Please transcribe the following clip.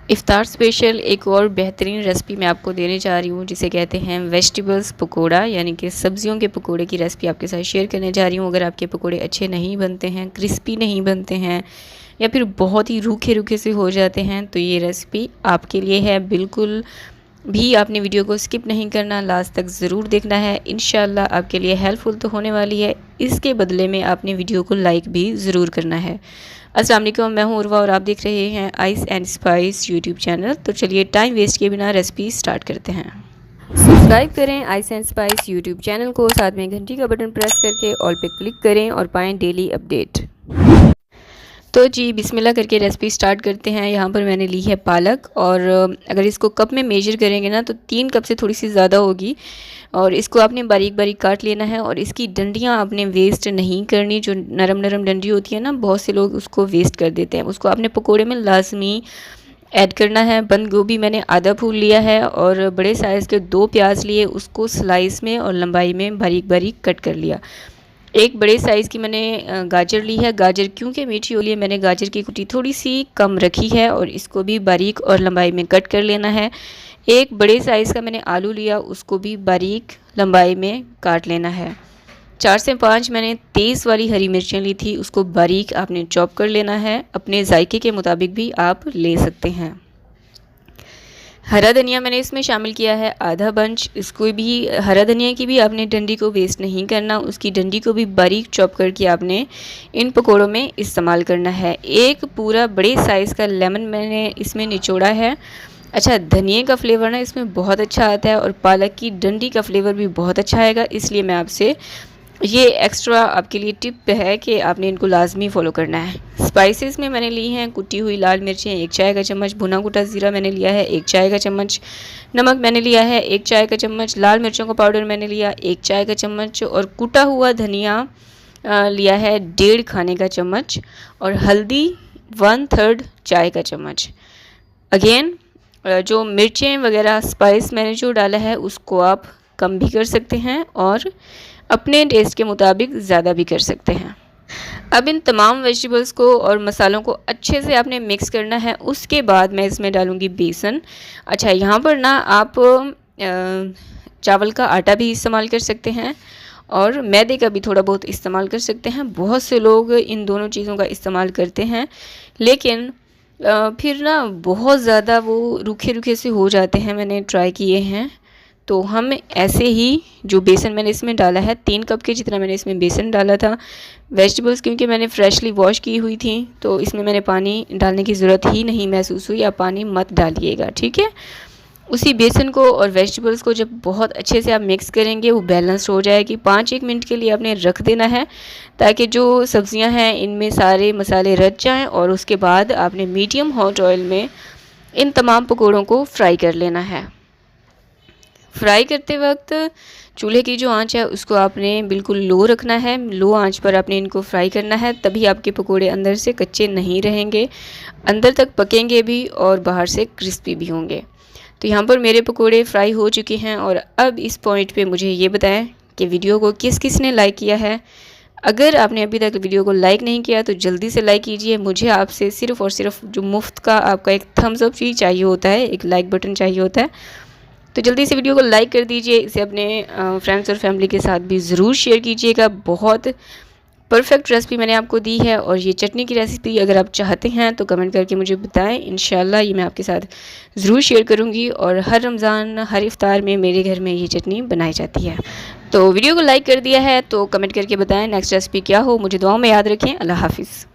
Iftar special एक और बेहतरीन रेसिपी मैं आपको देने जा रही हूँ, जिसे कहते हैं वेजिटेबल्स पकोड़ा, यानी कि सब्जियों के पकोड़े की रेसिपी आपके साथ शेयर करने जा रही हूँ। अगर आपके पकोड़े अच्छे नहीं बनते हैं, क्रिस्पी नहीं बनते हैं या फिर बहुत ही रूखे रूखे से हो जाते हैं, तो ये रेसिपी आपके लिए है। बिल्कुल भी आपने वीडियो को स्किप नहीं करना, लास्ट तक ज़रूर देखना है। इंशाल्लाह आपके लिए हेल्पफुल तो होने वाली है, इसके बदले में आपने वीडियो को लाइक भी ज़रूर करना है। अस्सलाम वालेकुम, मैं हूँ उर्वा और आप देख रहे हैं ice and spice YouTube channel. तो चलिए टाइम वेस्ट किए बिना रेसिपी स्टार्ट करते हैं। सब्सक्राइब करें ice and spice YouTube channel को, साथ में घंटी का बटन प्रेस करके ऑल पे क्लिक करें और पाएँ डेली अपडेट। तो जी बिस्मिल्लाह करके रेसिपी स्टार्ट करते हैं। यहाँ पर मैंने ली है पालक, और अगर इसको कप में मेजर करेंगे ना तो 3 कप से थोड़ी सी ज़्यादा होगी। और इसको आपने बारीक बारीक काट लेना है, और इसकी डंडियाँ आपने वेस्ट नहीं करनी। जो नरम नरम डंडी होती है ना, बहुत से लोग उसको वेस्ट कर देते हैं, उसको आपने पकोड़े में लाजमी ऐड करना है। बंद गोभी मैंने आधा फूल लिया है, और बड़े साइज़ के 2 प्याज लिए, उसको स्लाइस में और लंबाई में बारीक बारीक कट कर लिया। एक बड़े साइज़ की मैंने गाजर ली है। गाजर क्योंकि मीठी हो रही है, मैंने गाजर की कुटी थोड़ी सी कम रखी है, और इसको भी बारीक और लंबाई में कट कर लेना है। एक बड़े साइज़ का मैंने आलू लिया, उसको भी बारीक लंबाई में काट लेना है। 4 से 5 मैंने तेज़ वाली हरी मिर्चें ली थी, उसको बारीक आपने चॉप कर लेना है। अपने जायके के मुताबिक भी आप ले सकते हैं। हरा धनिया मैंने इसमें शामिल किया है आधा बंच। इसको भी, हरा धनिया की भी आपने डंडी को वेस्ट नहीं करना, उसकी डंडी को भी बारीक चॉप करके आपने इन पकोड़ों में इस्तेमाल करना है। एक पूरा बड़े साइज़ का लेमन मैंने इसमें निचोड़ा है। अच्छा, धनिए का फ्लेवर ना इसमें बहुत अच्छा आता है, और पालक की डंडी का फ्लेवर भी बहुत अच्छा आएगा। इसलिए मैं आपसे ये एक्स्ट्रा आपके लिए टिप है कि आपने इनको लाजमी फ़ॉलो करना है। स्पाइसेस में मैंने ली हैं कुटी हुई लाल मिर्चें 1 चाय का चम्मच, भुना कुटा ज़ीरा मैंने लिया है 1 चाय का चम्मच, नमक मैंने लिया है 1 चाय का चम्मच, लाल मिर्चों का पाउडर मैंने लिया 1 चाय का चम्मच, और कुटा हुआ धनिया लिया है 1.5 खाने का चम्मच, और हल्दी 1/3 चाय का चम्मच। अगेन जो मिर्चें वगैरह स्पाइस मैंने जो डाला है उसको आप कम भी कर सकते हैं, और अपने टेस्ट के मुताबिक ज़्यादा भी कर सकते हैं। अब इन तमाम वेजिटेबल्स को और मसालों को अच्छे से आपने मिक्स करना है। उसके बाद मैं इसमें डालूँगी बेसन। अच्छा, यहाँ पर ना आप चावल का आटा भी इस्तेमाल कर सकते हैं, और मैदे का भी थोड़ा बहुत इस्तेमाल कर सकते हैं। बहुत से लोग इन दोनों चीज़ों का इस्तेमाल करते हैं, लेकिन फिर ना बहुत ज़्यादा वो रूखे रूखे से हो जाते हैं। मैंने ट्राई किए हैं, तो हम ऐसे ही जो बेसन मैंने इसमें डाला है 3 कप के जितना मैंने इसमें बेसन डाला था। वेजिटेबल्स क्योंकि मैंने फ्रेशली वॉश की हुई थी, तो इसमें मैंने पानी डालने की ज़रूरत ही नहीं महसूस हुई। आप पानी मत डालिएगा, ठीक है। उसी बेसन को और वेजिटेबल्स को जब बहुत अच्छे से आप मिक्स करेंगे, वो बैलेंस हो जाएगी। 5-1 मिनट के लिए आपने रख देना है, ताकि जो सब्ज़ियां हैं इनमें सारे मसाले रच जाएं, और उसके बाद आपने मीडियम हॉट ऑयल में इन तमाम पकौड़ों को फ्राई कर लेना है। फ्राई करते वक्त चूल्हे की जो आंच है उसको आपने बिल्कुल लो रखना है। लो आंच पर आपने इनको फ्राई करना है, तभी आपके पकोड़े अंदर से कच्चे नहीं रहेंगे, अंदर तक पकेंगे भी और बाहर से क्रिस्पी भी होंगे। तो यहाँ पर मेरे पकोड़े फ्राई हो चुके हैं, और अब इस पॉइंट पे मुझे ये बताएं कि वीडियो को किस किस ने लाइक किया है। अगर आपने अभी तक वीडियो को लाइक नहीं किया तो जल्दी से लाइक कीजिए। मुझे आपसे सिर्फ़ और सिर्फ जो मुफ्त का आपका एक थम्स अप ही चाहिए होता है, एक लाइक बटन चाहिए होता है। तो जल्दी से वीडियो को लाइक कर दीजिए। इसे अपने फ्रेंड्स और फैमिली के साथ भी ज़रूर शेयर कीजिएगा। बहुत परफेक्ट रेसिपी मैंने आपको दी है, और ये चटनी की रेसिपी अगर आप चाहते हैं तो कमेंट करके मुझे बताएं। इंशाल्लाह ये मैं आपके साथ ज़रूर शेयर करूंगी, और हर रमज़ान हर इफ्तार में मेरे घर में ये चटनी बनाई जाती है। तो वीडियो को लाइक कर दिया है तो कमेंट करके बताएं नेक्स्ट रेसिपी क्या हो। मुझे दुआओं में याद रखें। अल्लाह हाफिज़।